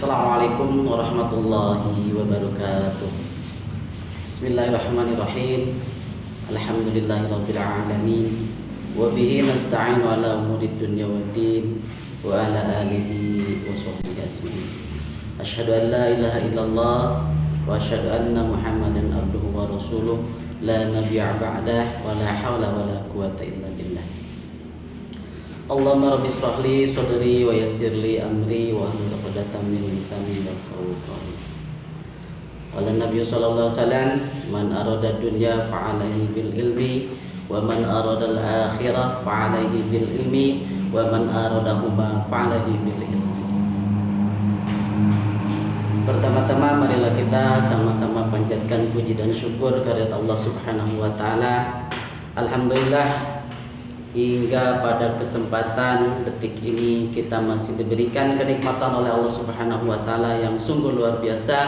Assalamualaikum warahmatullahi wabarakatuh. Bismillahirrahmanirrahim. Alhamdulillahirabbil alamin. Wa bihi nasta'inu ala umurid dunya waddin wa ala alihi wa sahbihi ajmain. Asyhadu an la ilaha illallah wa asyhadu anna Muhammadan abduhu wa rasuluh la nabiyya ba'dah wa la haula wa la quwwata illa billah. Allahumma rabbi shrah li sadri wa yassir li amri wa hlul 'uqdatam min lisani yafqahu qawli. Qala Nabi sallallahu alaihi wasallam, man arada dunya fa alaihi bil ilmi wa man arada al akhirah fa alaihi bil ilmi wa man aradahuma fa alaihi bil ilmi. Pertama-tama marilah kita sama-sama panjatkan puji dan syukur kehadirat Allah Subhanahu wa taala. Alhamdulillah, hingga pada kesempatan detik ini kita masih diberikan kenikmatan oleh Allah Subhanahu wa taala yang sungguh luar biasa,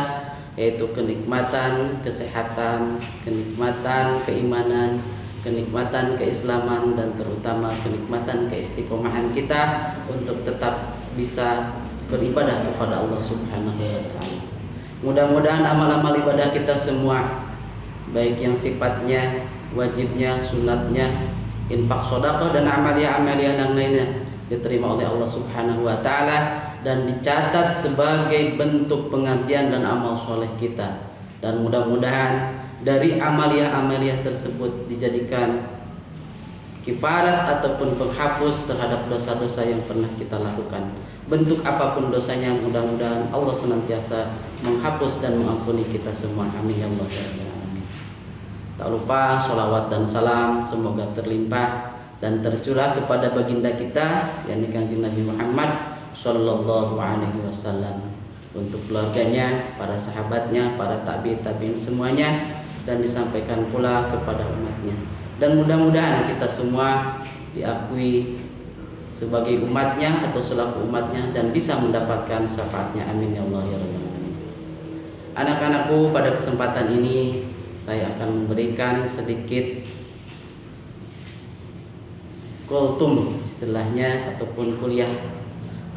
yaitu kenikmatan kesehatan, kenikmatan keimanan, kenikmatan keislaman, dan terutama kenikmatan keistiqomahan kita untuk tetap bisa beribadah kepada Allah Subhanahu wa taala. Mudah-mudahan amal-amal ibadah kita semua, baik yang sifatnya wajibnya, sunatnya, infak, sedekah, dan amalia-amalia yang lainnya diterima oleh Allah Subhanahu wa taala dan dicatat sebagai bentuk pengabdian dan amal soleh kita. Dan mudah-mudahan dari amalia-amalia tersebut dijadikan kifarat ataupun penghapus terhadap dosa-dosa yang pernah kita lakukan. Bentuk apapun dosanya, mudah-mudahan Allah senantiasa menghapus dan mengampuni kita semua. Amin ya Allah. Tak lupa sholawat dan salam semoga terlimpah dan tercurah kepada baginda kita, yakni Kanjeng Nabi Muhammad sallallahu alaihi wasallam, untuk keluarganya, para sahabatnya, para tabi'in semuanya, dan disampaikan pula kepada umatnya. Dan mudah-mudahan kita semua diakui sebagai umatnya atau selaku umatnya dan bisa mendapatkan syafaatnya. Amin ya Allah ya Rabbal alamin. Anak-anakku, pada kesempatan ini saya akan memberikan sedikit kultum istilahnya, ataupun kuliah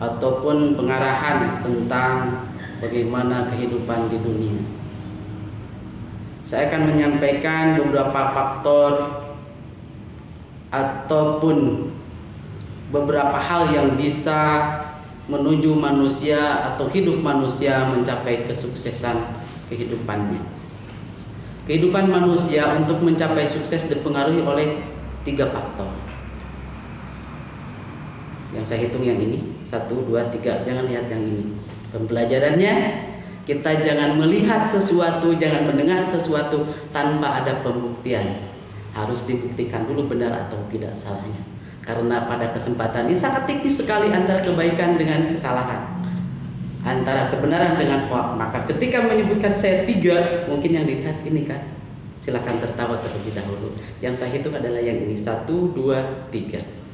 ataupun pengarahan tentang bagaimana kehidupan di dunia. Saya akan menyampaikan beberapa faktor ataupun beberapa hal yang bisa menuju manusia atau hidup manusia mencapai kesuksesan kehidupannya. Kehidupan manusia untuk mencapai sukses dipengaruhi oleh 3 faktor. Yang saya hitung yang ini, 1, 2, 3. Jangan lihat yang ini. Pembelajarannya, kita jangan melihat sesuatu, jangan mendengar sesuatu tanpa ada pembuktian. Harus dibuktikan dulu benar atau tidak salahnya. Karena pada kesempatan ini sangat tipis sekali antara kebaikan dengan kesalahan, antara kebenaran dengan hoax. Maka ketika menyebutkan saya 3, mungkin yang dilihat ini kan, silakan tertawa terlebih dahulu. Yang saya hitung adalah yang ini, 1, 2, 3.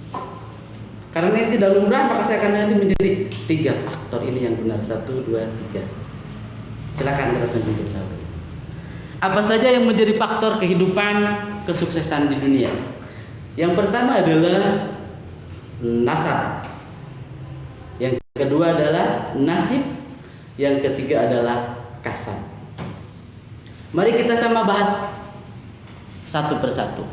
Karena ini tidak lumrah, maka saya akan nanti menjadi 3 faktor ini yang benar. 1, 2, 3. Silakan terus terlebih dahulu. Apa saja yang menjadi faktor kehidupan kesuksesan di dunia? Yang pertama adalah nasab. Yang kedua adalah nasib. Yang ketiga adalah kasab. Mari kita sama bahas satu persatu.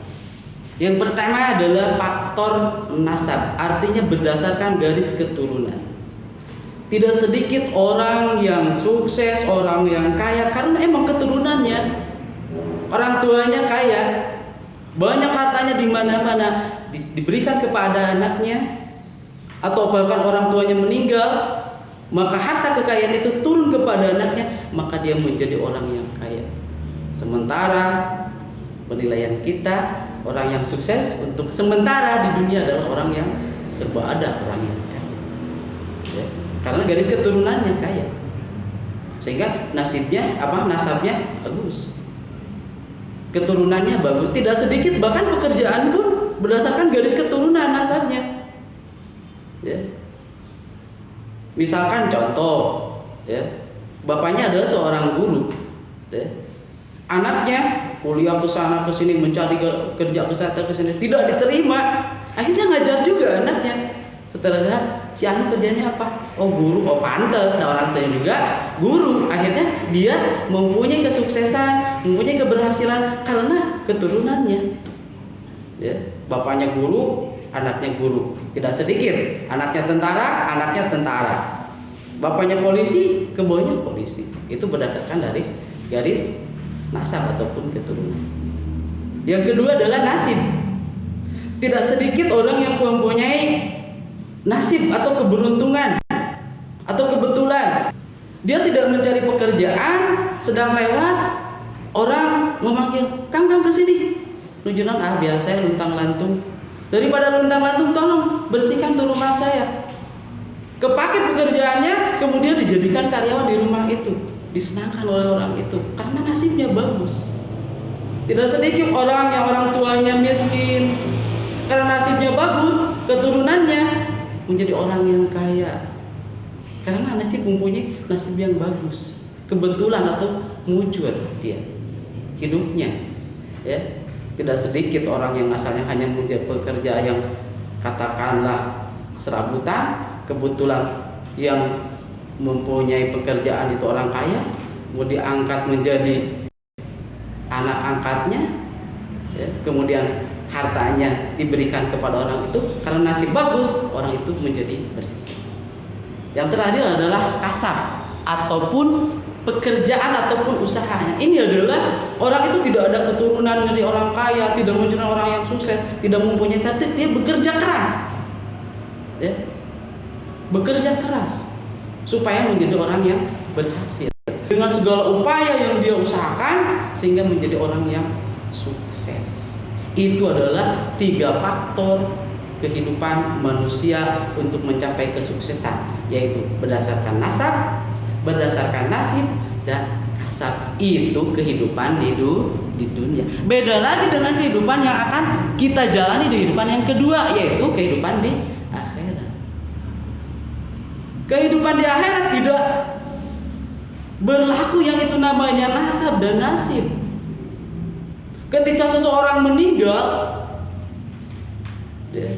Yang pertama adalah faktor nasab, artinya berdasarkan garis keturunan. Tidak sedikit orang yang sukses, orang yang kaya karena emang keturunannya, orang tuanya kaya, banyak hartanya di mana-mana, diberikan kepada anaknya, atau bahkan orang tuanya meninggal, maka harta kekayaan itu turun kepada anaknya, maka dia menjadi orang yang kaya. Sementara penilaian kita, orang yang sukses untuk sementara di dunia adalah orang yang serba ada, orang yang kaya, ya, karena garis keturunannya kaya, sehingga nasabnya bagus, keturunannya bagus. Tidak sedikit bahkan pekerjaan pun berdasarkan garis keturunan nasabnya, ya. Misalkan contoh, ya, bapaknya adalah seorang guru, ya. Anaknya kuliah ke sana ke sini, mencari kerja ke sana ke sini, tidak diterima, akhirnya ngajar juga anaknya. Setelah lihat si anu kerjanya apa? Oh guru, oh pantas. Nah orang tuanya juga guru. Akhirnya dia mempunyai kesuksesan, mempunyai keberhasilan karena keturunannya. Ya, bapaknya guru, anaknya guru. Tidak sedikit, anaknya tentara, anaknya tentara. Bapaknya polisi, ke bawahnya polisi. Itu berdasarkan dari garis nasab ataupun keturunan. Yang kedua adalah nasib. Tidak sedikit orang yang mempunyai nasib atau keberuntungan atau kebetulan. Dia tidak mencari pekerjaan, sedang lewat orang memanggil, "Kang, kesini." Nujunan, biar saya luntang-lantung. Daripada luntang-lantung, tolong bersihkan tuh rumah saya. Kepake pekerjaannya, kemudian dijadikan karyawan di rumah itu, disenangkan oleh orang itu karena nasibnya bagus. Tidak sedikit orang yang orang tuanya miskin, karena nasibnya bagus, keturunannya menjadi orang yang kaya karena mempunyai nasib yang bagus, kebetulan atau mujur dia hidupnya. Ya, tidak sedikit orang yang asalnya hanya punya pekerjaan yang katakanlah serabutan, kebetulan yang mempunyai pekerjaan itu orang kaya, mau diangkat menjadi anak angkatnya, ya, kemudian hartanya diberikan kepada orang itu karena nasib bagus, orang itu menjadi bersih. Yang terakhir adalah kasab ataupun pekerjaan ataupun usahanya. Ini adalah orang itu tidak ada keturunan dari orang kaya, tidak menjadi orang yang sukses, tidak mempunyai tertib, dia bekerja keras. Ya. Bekerja keras supaya menjadi orang yang berhasil dengan segala upaya yang dia usahakan sehingga menjadi orang yang sukses. Itu adalah 3 faktor kehidupan manusia untuk mencapai kesuksesan, yaitu berdasarkan nasab, berdasarkan nasib, dan kasab. Itu kehidupan di dunia. Beda lagi dengan kehidupan yang akan kita jalani di kehidupan yang kedua, yaitu kehidupan di akhirat. Kehidupan di akhirat tidak berlaku yang itu namanya nasab dan nasib. Ketika seseorang meninggal, ya,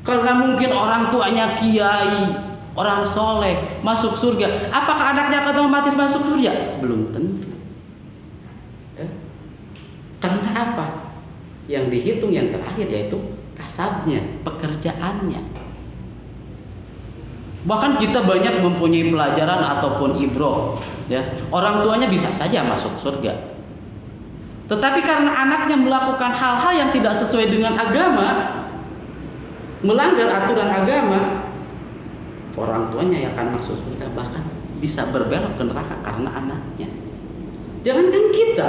karena mungkin orang tuanya kiai, orang soleh, masuk surga, apakah anaknya otomatis masuk surga? Belum tentu. Ya. Karena apa? Yang dihitung yang terakhir yaitu kasabnya, pekerjaannya. Bahkan kita banyak mempunyai pelajaran ataupun ibroh, ya, orang tuanya bisa saja masuk surga. Tetapi karena anaknya melakukan hal-hal yang tidak sesuai dengan agama, melanggar aturan agama, orang tuanya yang akan masuk surga, bahkan bisa berbelok ke neraka karena anaknya. Jangankan kita,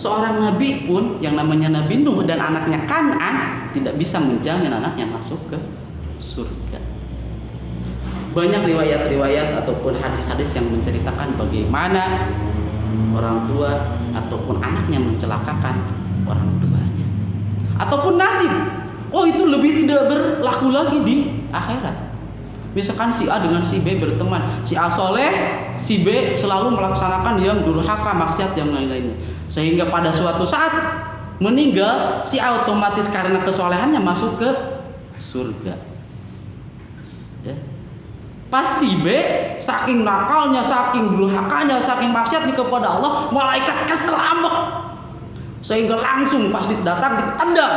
seorang nabi pun yang namanya Nabi Nuh dan anaknya Kan'an tidak bisa menjamin anaknya masuk ke surga. Banyak riwayat-riwayat ataupun hadis-hadis yang menceritakan bagaimana orang tua ataupun anaknya mencelakakan orang tuanya. Ataupun nasib, oh itu lebih tidak berlaku lagi di akhirat. Misalkan si A dengan si B berteman, si A soleh, si B selalu melaksanakan yang durhaka, maksiat yang lain-lainnya, sehingga pada suatu saat meninggal, si A otomatis karena kesolehannya masuk ke surga. Ya. Pas si B saking nakalnya, saking durhakanya, saking maksiatnya kepada Allah, malaikat kesel ambek, sehingga langsung pas datang ditendang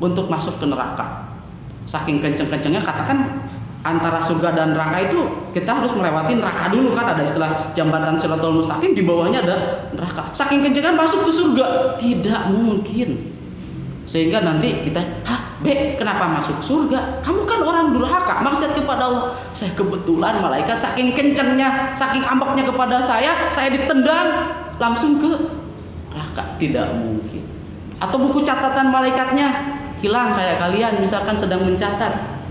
untuk masuk ke neraka. Saking kenceng-kencengnya, katakan antara surga dan neraka itu kita harus melewati neraka dulu, kan ada istilah jembatan Shiratal Mustaqim, di bawahnya ada neraka. Saking kencengnya masuk ke surga, tidak mungkin. Sehingga nanti kita, B, kenapa masuk surga? Kamu kan orang durhaka, maksiat kepada Allah. Saya kebetulan malaikat saking kencengnya, saking ambeknya kepada saya ditendang langsung ke neraka. Tidak mungkin. Atau buku catatan malaikatnya hilang kayak kalian misalkan sedang mencatat.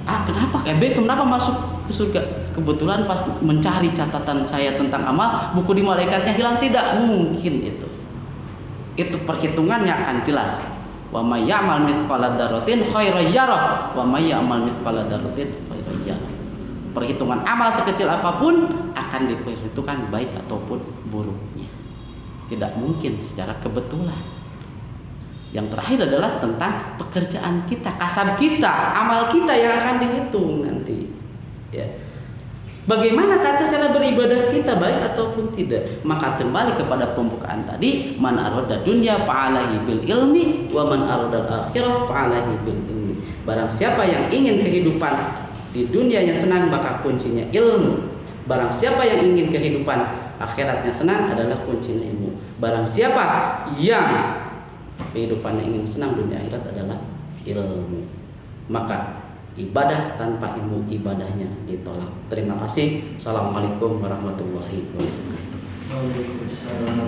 Kenapa kayak B, kenapa masuk ke surga? Kebetulan pas mencari catatan saya tentang amal, buku di malaikatnya hilang. Tidak mungkin itu. Itu perhitungannya akan jelas. Wa may ya'mal mithqala dzarratin khairan yarah wa may ya'mal mithqala dzarratin khairan yarah. Perhitungan amal sekecil apapun akan diperhitungkan baik ataupun buruknya. Tidak mungkin secara kebetulan. Yang terakhir adalah tentang pekerjaan kita, kasab kita, amal kita yang akan dihitung nanti. Ya. Bagaimana tata cara beribadah kita, baik ataupun tidak? Maka kembali kepada pembukaan tadi, man arada dunya fa'alaihi bil ilmi wa man arada al-akhirah fa'alaihi bil ilmi. Barang siapa yang ingin kehidupan di dunianya senang, maka kuncinya ilmu. Barang siapa yang ingin kehidupan akhiratnya senang, adalah kuncinya ilmu. Barang siapa yang kehidupannya ingin senang dunia akhirat, adalah ilmu. Maka ibadah tanpa ilmu, ibadahnya ditolak. Terima kasih. Assalamualaikum warahmatullahi wabarakatuh. Waalaikumsalam.